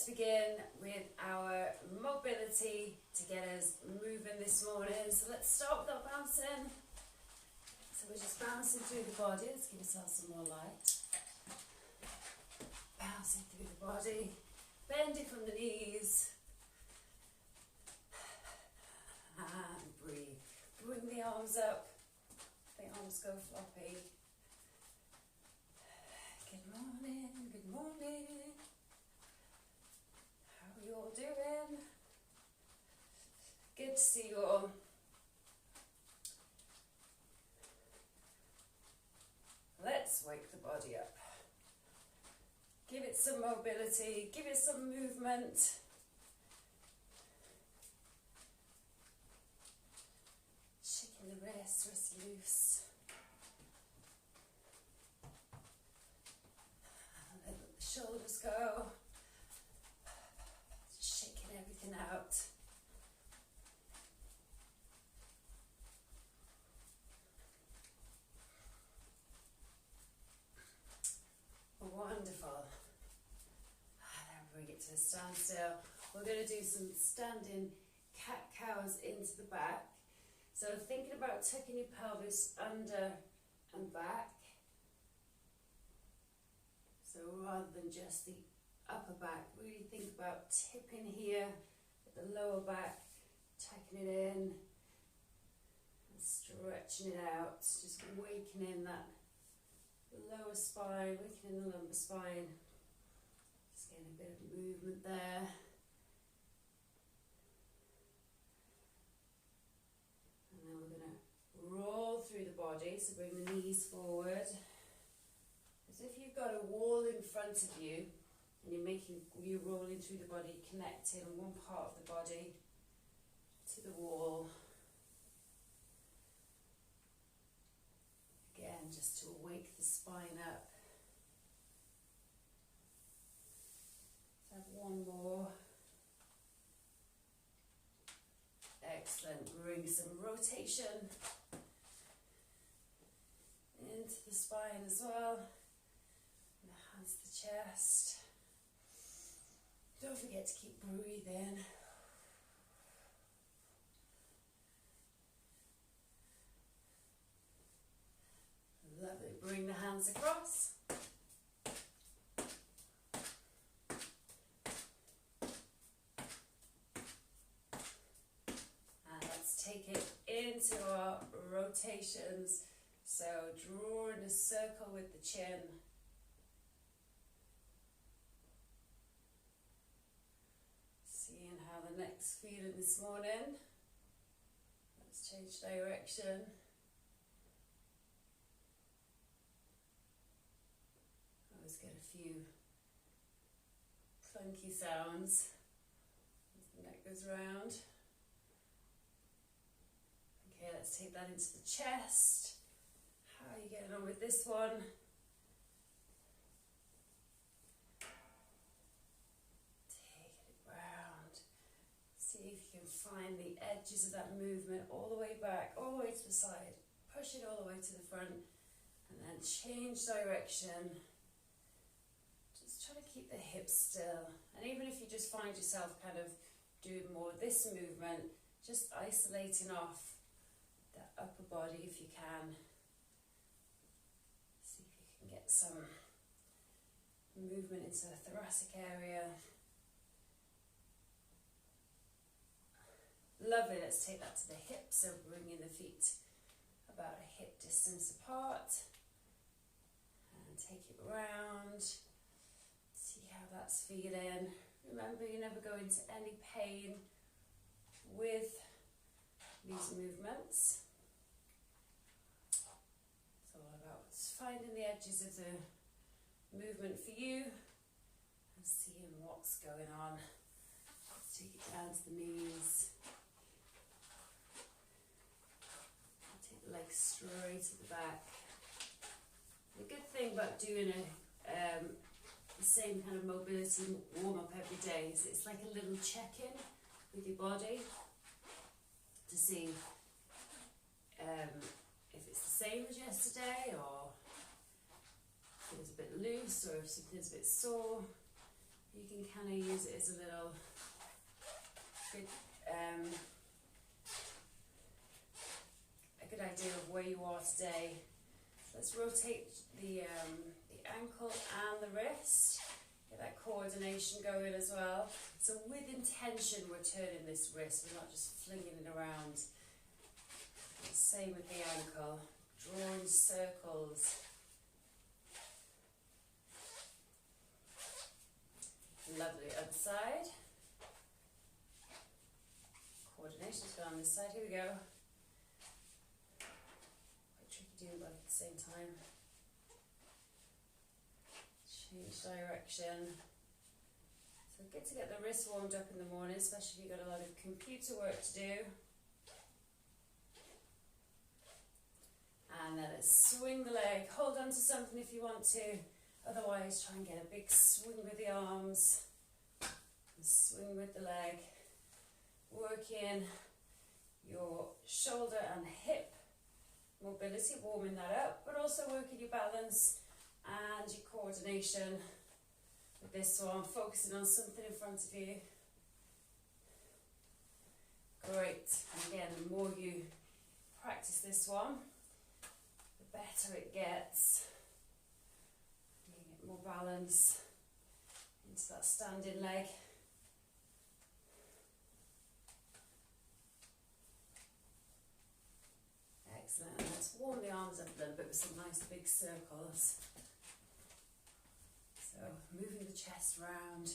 let's begin with our mobility to get us moving this morning. So let's start with our bouncing. So we're just bouncing through the body. Let's give ourselves some more light. Bouncing through the body, bending from the knees. And breathe. Bring the arms up. The arms go floppy. Good morning, good morning. How are you all doing? Good to see you all. Let's wake the body up. Give it some mobility, give it some movement. Shaking the wrists loose. Let the shoulders go. Shaking everything out. Wonderful. Then bring it to a standstill. We're going to do some standing cat-cows into the back. So thinking about tucking your pelvis under and back. So rather than just the upper back, really think about tipping here at the lower back, tucking it in and stretching it out, just wakening that lower spine, wakening the lumbar spine. Just getting a bit of movement there. And then we're going to roll through the body, so bring the knees forward. As if you've got a wall in front of you and you're rolling through the body, connecting one part of the body to the wall. Again, just to wake the spine up. Let's have one more. Excellent. Bring some rotation into the spine as well. And the hands to the chest. Don't forget to keep breathing. Lovely. Bring the hands across. And let's take it into our rotations. So drawing a circle with the chin. Seeing how the neck's feeling this morning. Let's change direction. Get a few clunky sounds as the neck goes round. Okay, let's take that into the chest. How are you getting on with this one? Take it round. See if you can find the edges of that movement all the way back, all the way to the side. Push it all the way to the front and then change direction. Try to keep the hips still, and even if you just find yourself kind of doing more of this movement, just isolating off the upper body if you can. See if you can get some movement into the thoracic area. Lovely. Let's take that to the hips, so bringing the feet about a hip distance apart and take it round. How that's feeling. Remember, you never go into any pain with these movements. It's all about finding the edges of the movement for you and seeing what's going on. Let's take it down to the knees. Take the legs straight at the back. The good thing about doing the same kind of mobility warm-up every day is it's like a little check-in with your body to see if it's the same as yesterday or feels a bit loose or if something's a bit sore. You can kind of use it as a little good, a good idea of where you are today. Let's rotate the ankle and the wrist. Get that coordination going as well. So with intention, we're turning this wrist. We're not just flinging it around. Same with the ankle. Drawing circles. Lovely. Other side. Coordination's going on this side. Here we go. Quite tricky doing both at the same time. Change direction. So good to get the wrist warmed up in the morning, especially if you've got a lot of computer work to do. And then let's swing the leg. Hold on to something if you want to. Otherwise, try and get a big swing with the arms. And swing with the leg. Working your shoulder and hip mobility, warming that up, but also working your balance and your coordination with this one, focusing on something in front of you. Great. And again, the more you practice this one, the better it gets. You get more balance into that standing leg. Excellent. Let's warm the arms up a little bit with some nice big circles. So moving the chest round.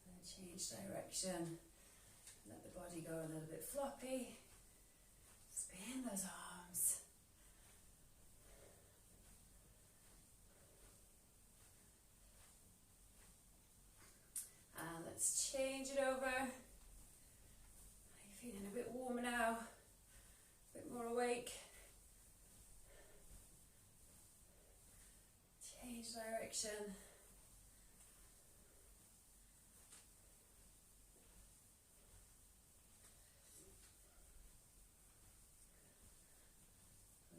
And change direction. Let the body go a little bit floppy. Spin those arms. And let's change it over. Are you feeling a bit warmer now? A bit more awake? Change direction.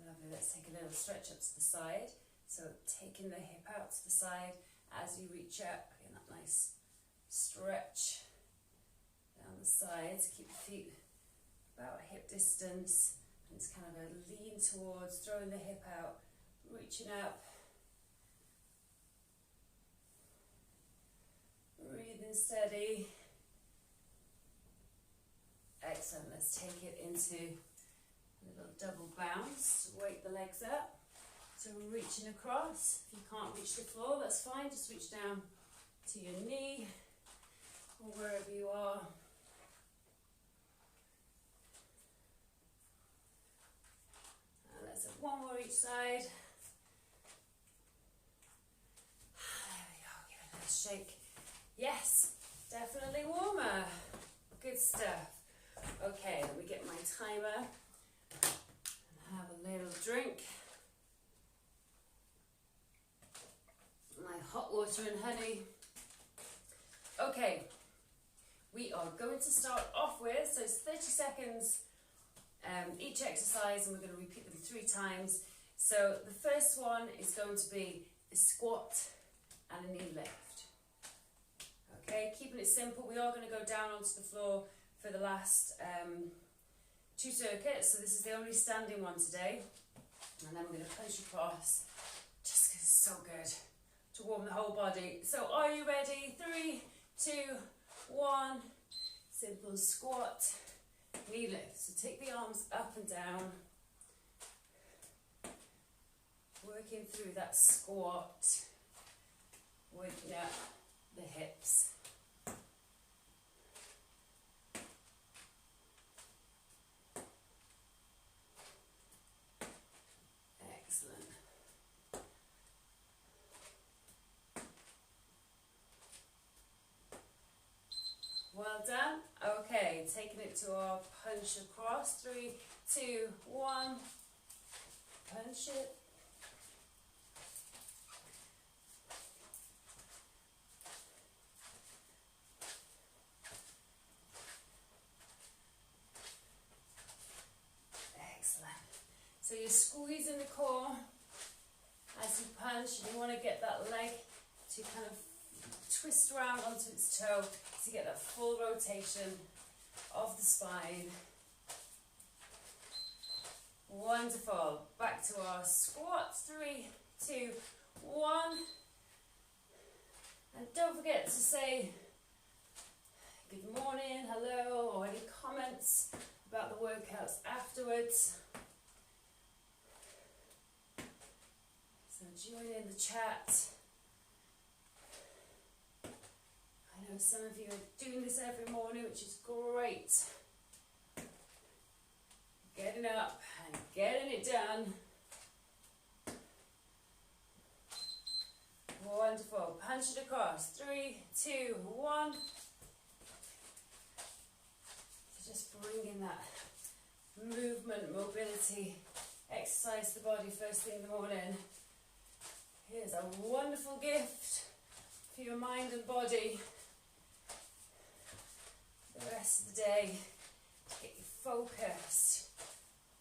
Lovely. Let's take a little stretch up to the side. So taking the hip out to the side as you reach up, getting that nice stretch down the sides. Keep your feet about hip distance. And it's kind of a lean towards throwing the hip out, reaching up. Breathing steady. Excellent. Let's take it into a little double bounce. Wake the legs up. So we're reaching across. If you can't reach the floor, that's fine. Just reach down to your knee or wherever you are. And let's have one more each side. There we go. Give it a little shake. Yes, definitely warmer. Good stuff. Okay, let me get my timer and have a little drink. My hot water and honey. Okay, we are going to start off with, so it's 30 seconds each exercise, and we're going to repeat them 3 times. So the first one is going to be a squat and a knee lift. Okay, keeping it simple. We are going to go down onto the floor for the last 2 circuits. So this is the only standing one today. And then we're going to punch across, just because it's so good to warm the whole body. So are you ready? 3, 2, 1. Simple squat, knee lift. So take the arms up and down. Working through that squat. Waking up the hips. Excellent. Well done. Okay, taking it to our punch across. 3, 2, 1. Punch it. So you're squeezing the core as you punch. punch, and you want to get that leg to kind of twist around onto its toe to get that full rotation of the spine. Wonderful. Back to our squat. 3, 2, 1. And don't forget to say good morning, hello, or any comments about the workouts afterwards. So join in the chat. I know some of you are doing this every morning, which is great. Getting up and getting it done. Wonderful. Punch it across. 3, 2, 1. So just bring in that movement, mobility, exercise the body first thing in the morning. Here's a wonderful gift for your mind and body for the rest of the day to get you focused.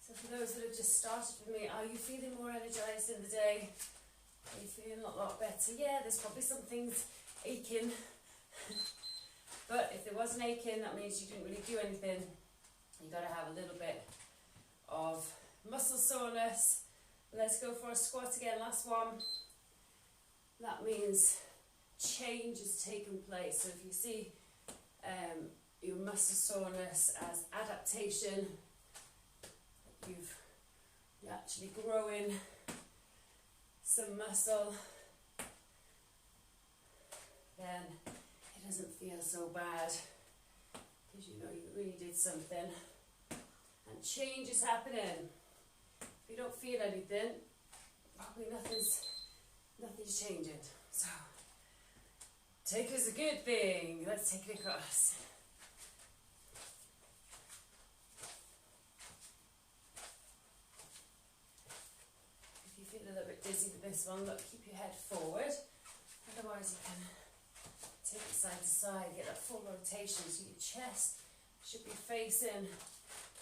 So for those that have just started with me, are you feeling more energized in the day? Are you feeling a lot better? Yeah, there's probably some things aching. But if there wasn't aching, that means you didn't really do anything. You've got to have a little bit of muscle soreness. Let's go for a squat again, last one. That means change has taken place. So if you see your muscle soreness as adaptation, you're actually growing some muscle, then it doesn't feel so bad because you know you really did something and change is happening. If you don't feel anything, probably nothing's changing. So take it as a good thing. Let's take it across. A little bit dizzy with this one, look, keep your head forward, otherwise you can take it side to side, get that full rotation, so your chest should be facing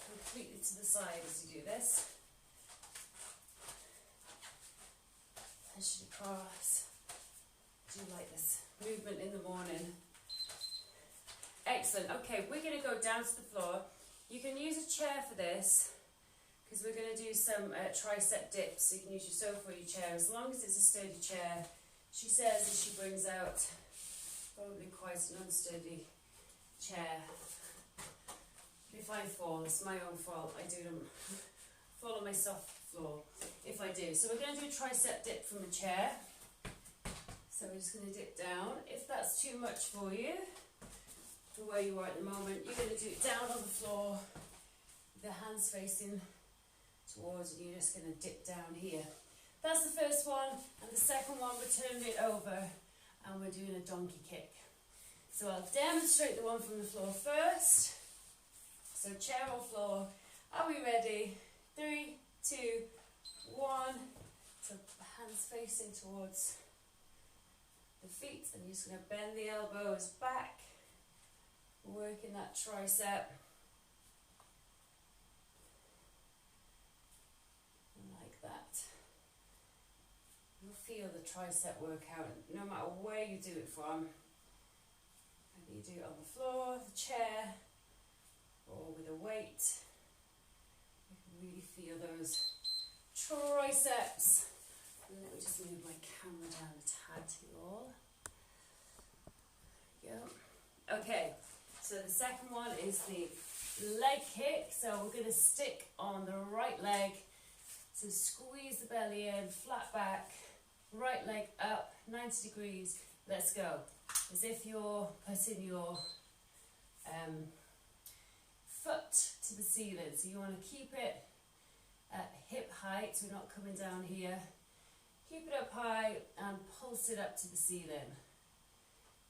completely to the side as you do this. Push it across. I do like this movement in the morning. Excellent. Okay, we're going to go down to the floor. You can use a chair for this, because we're going to do some tricep dips. So you can use your sofa or your chair, as long as it's a sturdy chair. She says that she brings out probably quite an unsteady chair. If I fall, it's my own fault. I do them fall on my soft floor if I do. So we're going to do a tricep dip from a chair. So we're just going to dip down. If that's too much for you, from where you are at the moment, you're going to do it down on the floor, with the hands facing towards, and you're just going to dip down here. That's the first one, and the second one we're turning it over and we're doing a donkey kick. So I'll demonstrate the one from the floor first. So chair or floor, are we ready? 3, 2, 1. So hands facing towards the feet, and you're just going to bend the elbows back, working that tricep. You'll feel the tricep workout no matter where you do it from. Whether you do it on the floor, the chair, or with a weight, you can really feel those triceps. Let me just move my camera down a tad to you all. There we go. Okay, so the second one is the leg kick. So we're going to stick on the right leg. So squeeze the belly in, flat back, right leg up, 90 degrees. Let's go. As if you're putting your foot to the ceiling. So you want to keep it at hip height, so we're not coming down here. Keep it up high and pulse it up to the ceiling.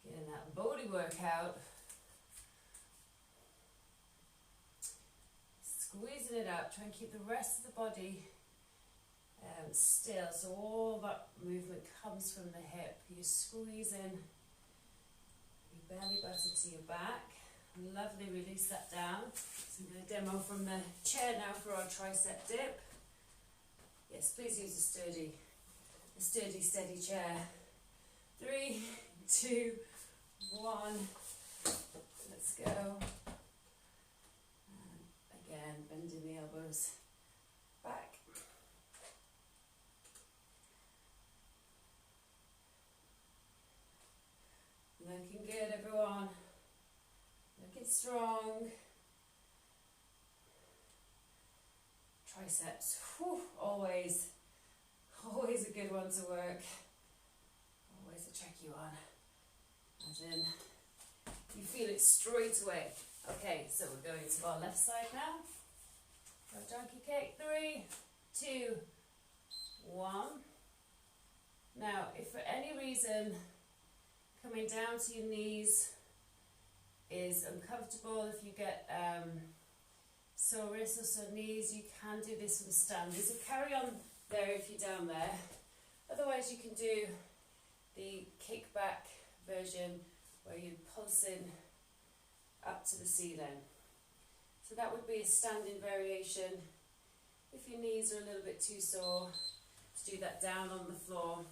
Getting that body workout. Squeezing it up, try and keep the rest of the body still, so all that movement comes from the hip. You're squeezing your belly button to your back. Lovely, release that down. So I'm going to demo from the chair now for our tricep dip. Yes, please use a sturdy a sturdy, steady chair. 3, 2, 1. Let's go. And again, bending the elbows back. Looking good, everyone. Looking strong. Triceps, whew, always a good one to work. Always a tricky one. As in, you feel it straight away. Okay, so we're going to our left side now. Go donkey kick. 3, 2, 1. Now, if for any reason coming down to your knees is uncomfortable, if you get sore wrists or sore knees, you can do this from stand. There's a carry on there if you're down there. Otherwise you can do the kickback version where you pulse in up to the ceiling. So that would be a standing variation. If your knees are a little bit too sore, to do that down on the floor.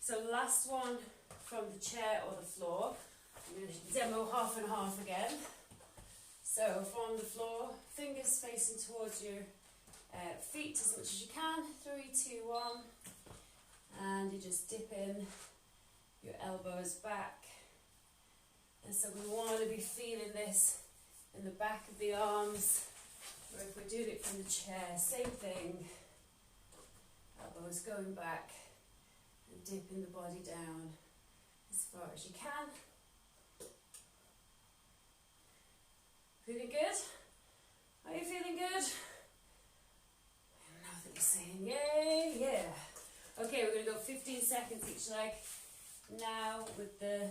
So last one from the chair or the floor. I'm going to demo half and half again. So from the floor, fingers facing towards your feet as much as you can. 3, 2, 1. And you just dip in your elbows back. And so we want to be feeling this in the back of the arms. Or if we're doing it from the chair, same thing. Elbows going back and dipping the body down as far as you can. Feeling good? Are you feeling good? I know that you're saying yay, yeah. Okay, we're going to go 15 seconds each leg. Now with the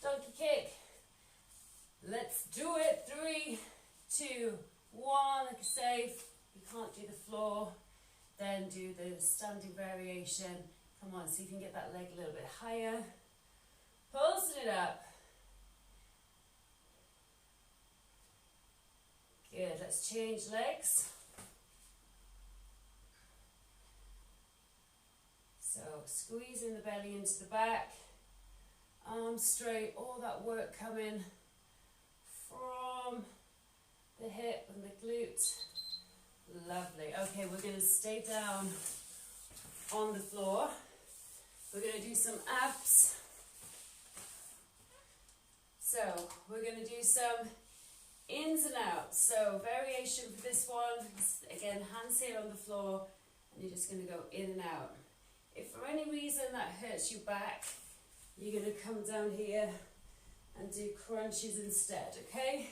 donkey kick. Let's do it. 3, 2, 1. Like I say, if you can't do the floor, then do the standing variation. Come on, see if you can get that leg a little bit higher. Pulsing it up. Good, let's change legs. So squeezing the belly into the back, arms straight, all that work coming from the hip and the glute. Lovely. Okay, we're going to stay down on the floor. We're going to do some abs. So we're going to do some ins and outs. So variation for this one is, again, hands here on the floor, and you're just going to go in and out. If for any reason that hurts your back, you're going to come down here and do crunches instead, okay?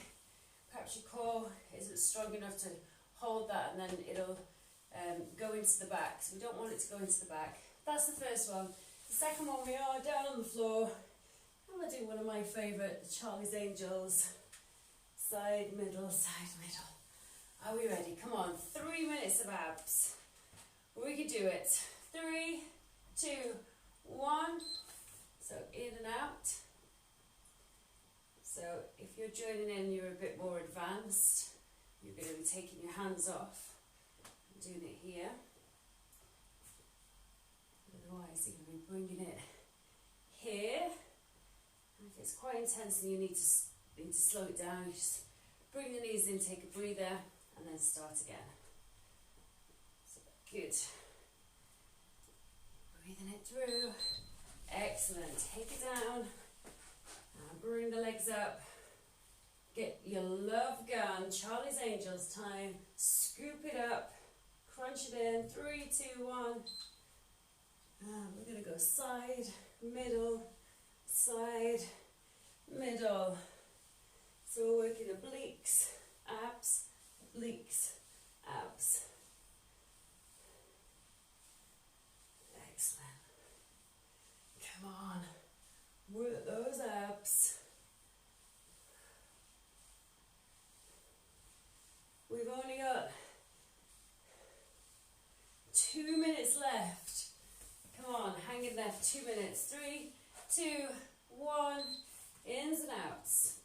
Perhaps your core isn't strong enough to hold that, and then it'll go into the back. So we don't want it to go into the back. That's the first one. The second one, we are down on the floor. I'm going to do one of my favourite, Charlie's Angels. Side, middle, side, middle. Are we ready? Come on, 3 minutes of abs. We can do it. 3, 2, 1. So in and out. So if you're joining in, you're a bit more advanced. You're going to be taking your hands off and doing it here. Otherwise, you're going to be bringing it here. And if it's quite intense and you need to slow it down, you just bring the knees in, take a breather, and then start again. So good. Breathing it through. Excellent. Take it down and bring the legs up. Get your love gun, Charlie's Angels time. Scoop it up, crunch it in. 3, 2, 1. And we're going to go side, middle, side, middle. So we're working obliques, abs, obliques, abs. Excellent. Come on, work those abs. We've only got 2 minutes left. Come on, hang in there for 2 minutes. 3, 2, 1. Ins and outs.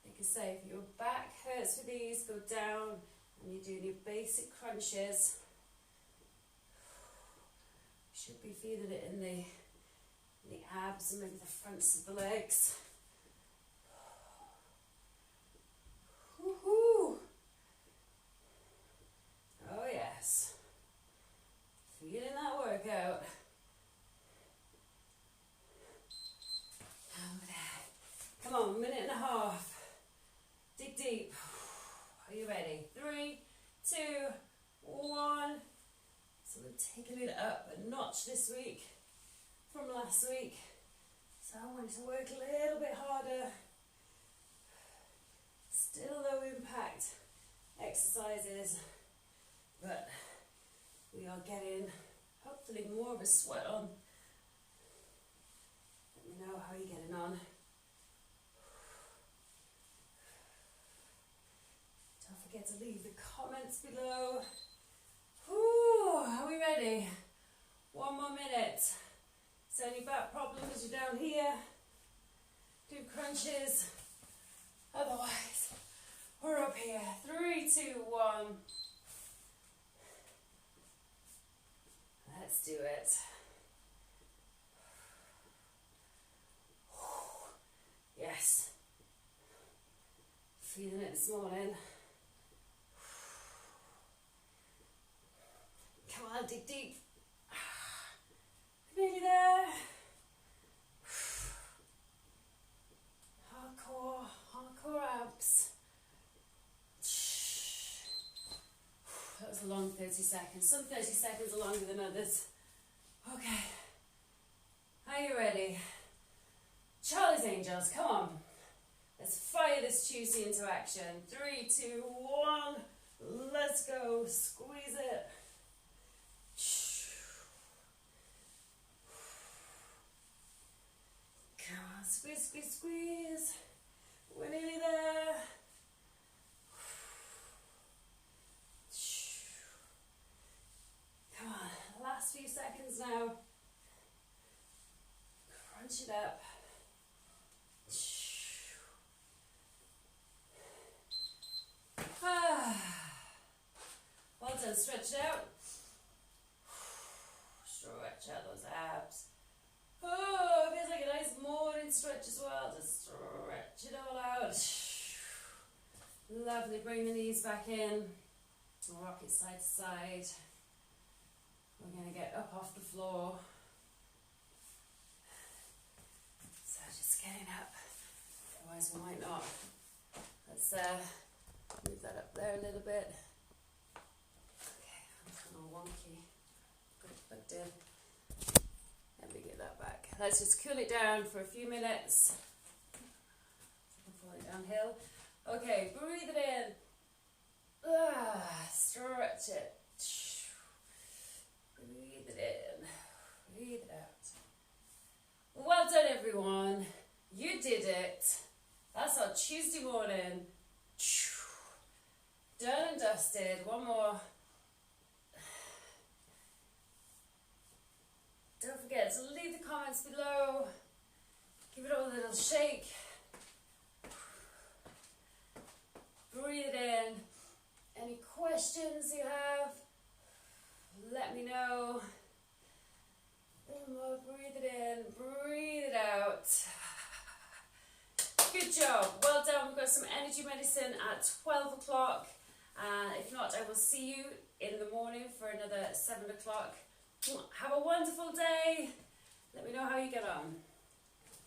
Like I say, if your back hurts with these, go down and you're doing your basic crunches. Should be feeling it in the abs and maybe the fronts of the legs. Woohoo! Oh yes. Feeling that workout. Come on, a minute and a half. Dig deep. Are you ready? 3, 2, 1. So we're taking it up a notch this week from last week. So I want to work a little bit harder. Still low impact exercises, but we are getting hopefully more of a sweat on. Let me know how you're getting on. Don't forget to leave the comments below. Whew, are we ready? 1 more minute. So any back problems, you're down here. Do crunches. Otherwise, we're up here. 3, 2, 1. Let's do it. Yes. Feeling it this morning. Come on, dig deep. Nearly there. Hardcore abs. That was a long 30 seconds. Some 30 seconds are longer than others. Okay. Are you ready? Charlie's Angels, come on. Let's fire this Tuesday into action. 3, 2, 1. Let's go. Squeeze it. Come on, squeeze, squeeze, squeeze. We're nearly there. Come on, last few seconds now. Crunch it up. Well done, stretch it out. Stretch out those abs. Oh, it feels like a nice morning stretch as well. Just stretch it all out. Lovely, bring the knees back in. Rock it side to side. We're going to get up off the floor. So just getting up. Otherwise we might not. Let's move that up there a little bit. Okay, I'm kind of wonky. Got it plugged in. Let me get that back. Let's just cool it down for a few minutes. I'm falling downhill. Okay, breathe it in. Stretch it. Breathe it in. Breathe it out. Well done, everyone. You did it. That's our Tuesday morning. Done and dusted. One more. Don't forget to leave the comments below. Give it all a little shake. Breathe it in. Any questions you have, let me know. One more. Breathe it in. Breathe it out. Good job. Well done. We've got some energy medicine at 12 o'clock. If not, I will see you in the morning for another 7 o'clock. Have a wonderful day. Let me know how you get on.